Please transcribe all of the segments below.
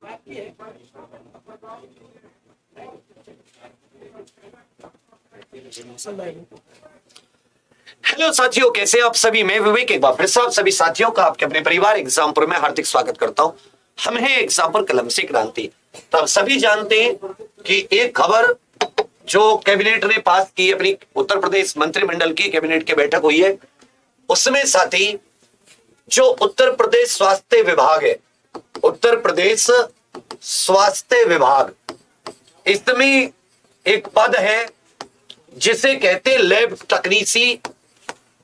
Hello साथियों, कैसे आप सभी। मैं विवेक एक बार फिर से आप सभी साथियों का आपके अपने परिवार एग्जामपुर में हार्दिक स्वागत करता हूं। हम हैं एग्जामपुर कलम से क्रांति। तो आप सभी जानते हैं कि एक खबर जो कैबिनेट ने पास की, अपनी उत्तर प्रदेश मंत्रिमंडल की कैबिनेट की बैठक हुई है, उसमें साथी जो उत्तर प्रदेश स्वास्थ्य विभाग है, उत्तर प्रदेश स्वास्थ्य विभाग, इसमें एक पद है जिसे कहते हैं lab technician.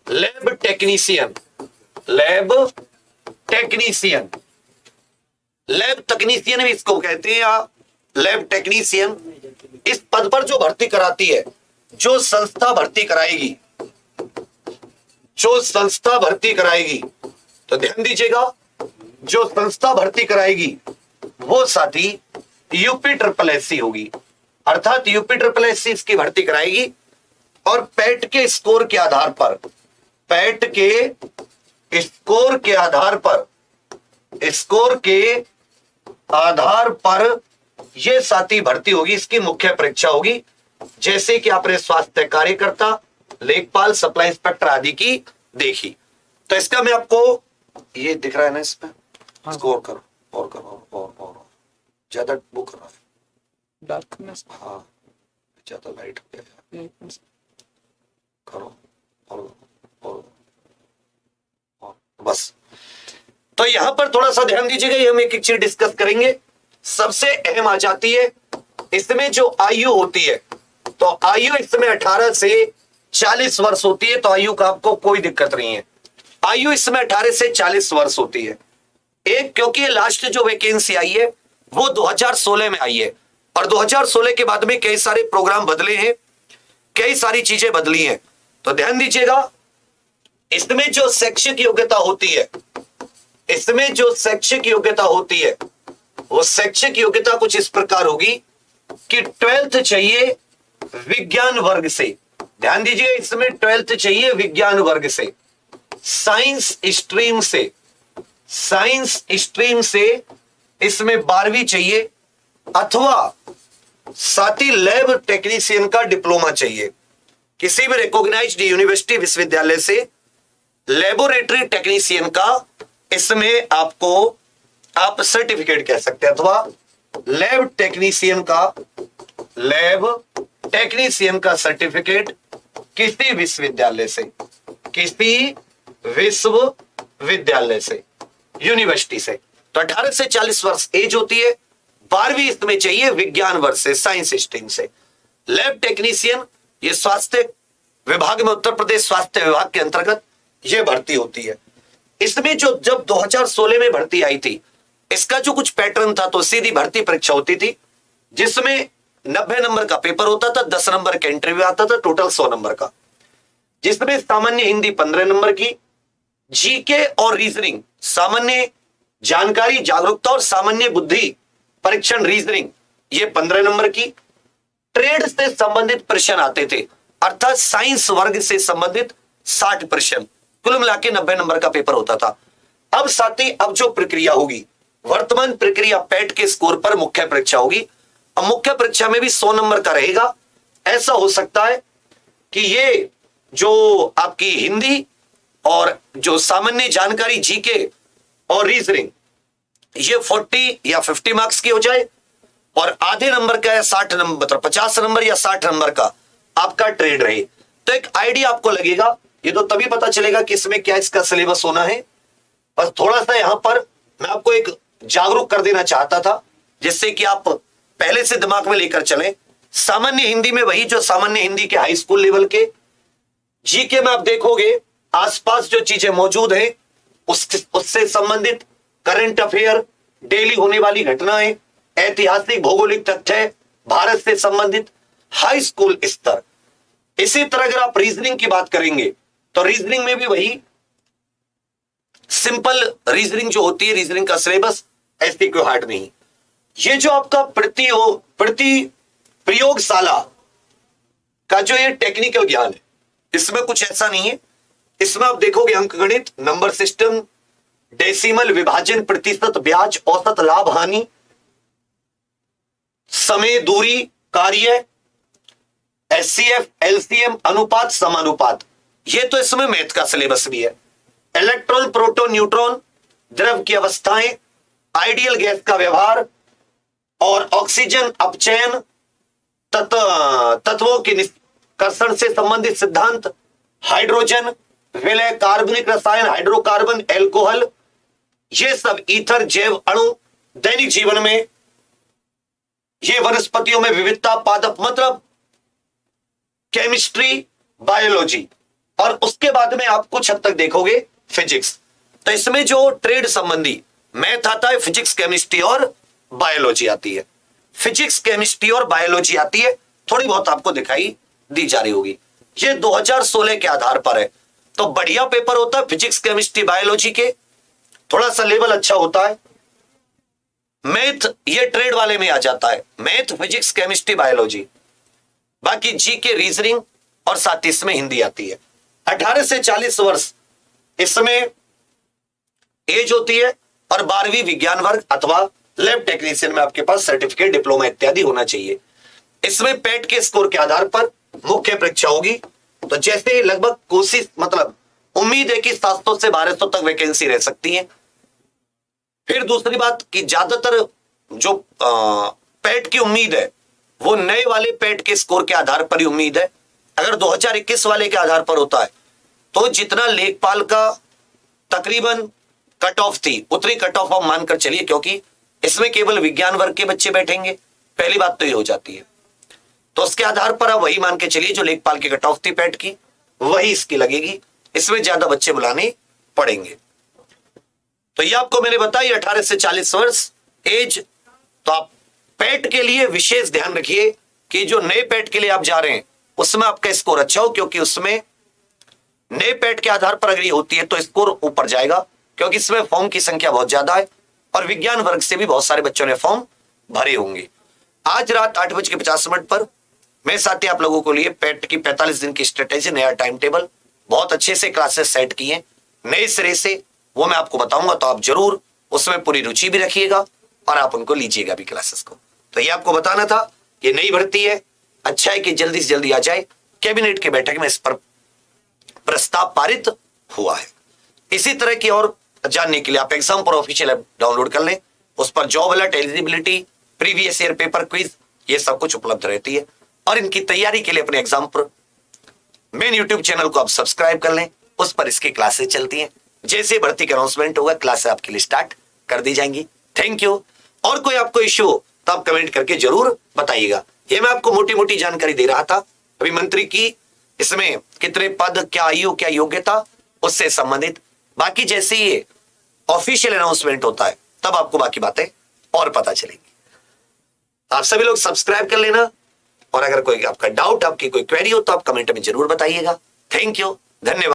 Lab technician, lab technician, lab technician भी इसको कहते हैं, या लैब टेक्नीशियन। इस पद पर जो भर्ती कराती है, जो संस्था भर्ती कराएगी, जो संस्था भर्ती कराएगी, तो ध्यान दीजिएगा, जो संस्था भर्ती कराएगी वो साथी यूपी ट्रिपल एससी होगी, अर्थात यूपी ट्रिपल एससी इसकी भर्ती कराएगी। और पैट के स्कोर के आधार पर, पैट के स्कोर के आधार पर, स्कोर के आधार पर यह साथी भर्ती होगी। इसकी मुख्य परीक्षा होगी, जैसे कि आपने स्वास्थ्य कार्यकर्ता, लेखपाल, सप्लाई इंस्पेक्टर आदि की देखी। तो इसका मैं आपको, ये दिख रहा है ना इसमें, स्कोर करो और करो और ज्यादा वो कर रहा है, डार्कनेस, हाँ ज्यादा लाइट हो गया, करो और बस। तो यहां पर थोड़ा सा ध्यान दीजिएगा, ये हम एक एक चीज डिस्कस करेंगे। सबसे अहम आ जाती है इसमें जो आयु होती है, तो आयु इसमें 18 से 40 वर्ष होती है। तो आयु का आपको कोई दिक्कत नहीं है, आयु इसमें 18 से 40 वर्ष होती है। एक, क्योंकि लास्ट जो वैकेंसी आई है वो 2016 में आई है, और 2016 के बाद में कई सारे प्रोग्राम बदले हैं, कई सारी चीजें बदली हैं। तो ध्यान दीजिएगा, इसमें जो शैक्षिक योग्यता होती है, इसमें जो शैक्षिक योग्यता होती है, वो शैक्षिक योग्यता कुछ इस प्रकार होगी कि 12th चाहिए विज्ञान वर्ग से। ध्यान दीजिए, इसमें 12th चाहिए विज्ञान वर्ग से, साइंस स्ट्रीम से, साइंस स्ट्रीम से इसमें 12वीं चाहिए, अथवा साथ ही लैब टेक्नीशियन का डिप्लोमा चाहिए। किसी भी रिकॉग्नाइज्ड यूनिवर्सिटी विश्वविद्यालय से लेबोरेटरी टेक्नीशियन का इसमें आपको आप सर्टिफिकेट कह सकते हैं, अथवा लैब टेक्नीशियन का, लैब टेक्नीशियन का सर्टिफिकेट किसी विश्वविद्यालय से, किसी विश्वविद्यालय से, यूनिवर्सिटी से। तो 18 से 40 वर्ष एज होती है, 12वीं इसमें चाहिए विज्ञान वर्ग से, साइंस स्ट्रीम से। लैब टेक्नीशियन ये स्वास्थ्य विभाग में, उत्तर प्रदेश स्वास्थ्य विभाग के अंतर्गत ये भर्ती होती है। इसमें जो जब 2016 में भर्ती आई थी, इसका जो कुछ पैटर्न था, तो सीधी भर्ती परीक्षा होती थी, जिसमें 90 नंबर का पेपर होता था, 10 नंबर का इंटरव्यू आता था, टोटल 100 नंबर का, जिसमें सामान्य हिंदी 15 नंबर की, जीके और रीजनिंग, सामान्य जानकारी जागरूकता और सामान्य बुद्धि परीक्षण रीजनिंग, ये 15 नंबर की। ट्रेड से संबंधित प्रश्न आते थे, अर्थात साइंस वर्ग से संबंधित 60 प्रश्न, कुल मिला के 90 नंबर का पेपर होता था। अब साथी, अब जो प्रक्रिया होगी, वर्तमान प्रक्रिया पैट के स्कोर पर मुख्य परीक्षा होगी। अब मुख्य परीक्षा में भी 100 नंबर का रहेगा। ऐसा हो सकता है कि ये जो आपकी हिंदी और जो सामान्य जानकारी जीके और रीजनिंग, ये 40 या 50 मार्क्स की हो जाए, और आधे नंबर का या 60 नंबर, मतलब 50 नंबर या 60 नंबर का आपका ट्रेड रहे। तो एक आइडिया आपको लगेगा, ये तो तभी पता चलेगा कि इसमें क्या इसका सिलेबस होना है। बस थोड़ा सा यहां पर मैं आपको एक जागरूक कर देना चाहता था, जिससे कि आप पहले से दिमाग में लेकर चलें। सामान्य हिंदी में वही जो सामान्य हिंदी के हाई स्कूल लेवल के, जीके में आप देखोगे आसपास जो चीजें मौजूद हैं उससे संबंधित करंट अफेयर, डेली होने वाली घटनाएं, ऐतिहासिक भौगोलिक तथ्य, भारत से संबंधित हाई स्कूल स्तर। इसी तरह अगर आप रीजनिंग की बात करेंगे, तो रीजनिंग में भी वही सिंपल रीजनिंग जो होती है, रीजनिंग का सिलेबस ऐसी कोई हार्ड नहीं। ये जो आपका प्रति प्रयोगशाला का जो ये टेक्निकल ज्ञान है, इसमें कुछ ऐसा नहीं है। इसमें आप देखोगे अंकगणित, नंबर सिस्टम, डेसिमल, विभाजन, प्रतिशत, ब्याज, औसत, लाभ, हानि, समय, दूरी, कार्य, एचसीएफ, एलसीएम, अनुपात, समानुपात, ये तो इसमें मैथ का सिलेबस भी है। इलेक्ट्रॉन, प्रोटॉन, न्यूट्रॉन, द्रव की अवस्थाएं, आइडियल गैस का व्यवहार और ऑक्सीजन अपचयन, तत्वों के निष्कर्षण से संबंधित सिद्धांत, हाइड्रोजन विलय, कार्बनिक रसायन, हाइड्रोकार्बन, एल्कोहल, ये सब, ईथर, जैव अणु, दैनिक जीवन में ये, वनस्पतियों में विविधता, पादप, मतलब केमिस्ट्री, बायोलॉजी, और उसके बाद में आप कुछ हद तक देखोगे फिजिक्स। तो इसमें जो ट्रेड संबंधी मैथ आता है, फिजिक्स, केमिस्ट्री और बायोलॉजी आती है। फिजिक्स, केमिस्ट्री और बायोलॉजी आती है, थोड़ी बहुत आपको दिखाई दी जा रही होगी। ये 2016 के आधार पर है, तो बढ़िया पेपर होता है फिजिक्स, केमिस्ट्री, बायोलॉजी के, थोड़ा सा लेवल अच्छा होता है। मैथ ये ट्रेड वाले में आ जाता है, मैथ, फिजिक्स, केमिस्ट्री, बायोलॉजी। बाकी जी के, रीजनिंग और साथ ही इसमें हिंदी आती है। 18 से 40 वर्ष इसमें एज होती है, और 12वीं विज्ञान वर्ग अथवा लैब टेक्नीशियन में आपके पास सर्टिफिकेट, डिप्लोमा इत्यादि होना चाहिए। इसमें पेट के स्कोर के आधार पर मुख्य परीक्षा होगी। तो जैसे लगभग कोशिश, मतलब उम्मीद है कि 700 से 1200 तक वैकेंसी रह सकती है। फिर दूसरी बात कि ज्यादातर जो पेट की उम्मीद है वो नए वाले पेट के स्कोर के आधार पर ही उम्मीद है। अगर 2021 वाले के आधार पर होता है तो जितना लेखपाल का तकरीबन कट ऑफ थी उतनी कट ऑफ आप मानकर चलिए, क्योंकि इसमें केवल विज्ञान वर्ग के बच्चे बैठेंगे, पहली बात तो ये हो जाती है। तो उसके आधार पर आप वही मान के चलिए, जो लेखपाल की कट ऑफ थी पेट की, वही इसकी लगेगी। इसमें ज्यादा बच्चे बुलाने पड़ेंगे। तो ये आपको मैंने बताया 18 से 40 वर्ष एज। तो आप पेट के लिए विशेष ध्यान रखिए कि जो नए पेट के लिए आप जा रहे हैं उसमें आपका स्कोर अच्छा हो, क्योंकि उसमें नए पेट के आधार पर अगर ये होती है तो स्कोर ऊपर जाएगा, क्योंकि इसमें फॉर्म की संख्या बहुत ज्यादा है और विज्ञान वर्ग से भी बहुत सारे बच्चों ने फॉर्म भरे होंगे। आज रात 8:50 पर मैं साथी आप लोगों को लिए पेट की 45 दिन की स्ट्रेटेजी, नया टाइम टेबल, बहुत अच्छे से क्लासेस सेट किए नए सिरे से, वो मैं आपको बताऊंगा। तो आप जरूर उसमें पूरी रुचि भी रखिएगा और आप उनको लीजिएगा भी क्लासेस को। तो ये आपको बताना था, ये नई भर्ती है, अच्छा है कि जल्दी से जल्दी आ जाए। कैबिनेट की बैठक में इस पर प्रस्ताव पारित हुआ है। इसी तरह की और जानने के लिए आप एग्जाम पर ऑफिशियल ऐप डाउनलोड कर लें, उस पर job alert, eligibility, previous year paper quiz, ये सब कुछ उपलब्ध रहती है। और इनकी तैयारी के लिए अपने एग्जाम पर मेन यूट्यूब चैनल को आप सब्सक्राइब कर लें, उस पर इसकी क्लासेस चलती हैं। जैसे भर्ती का अनाउंसमेंट होगा क्लासेस आपके लिए स्टार्ट कर दी जाएंगी। Thank you. और कोई आपको इश्यू हो तो आप कमेंट करके जरूर बताइएगा। ये मैं आपको मोटी मोटी जानकारी दे रहा था अभी मंत्री की, इसमें कितने पद, क्या आयु, क्या योग्यता, उससे संबंधित। बाकी जैसे ये ऑफिशियल अनाउंसमेंट होता है तब आपको बाकी बातें और पता चलेंगी। आप सभी लोग सब्सक्राइब कर लेना, और अगर कोई आपका डाउट, आपकी कोई क्वेरी हो तो आप कमेंट में जरूर बताइएगा। थैंक यू, धन्यवाद।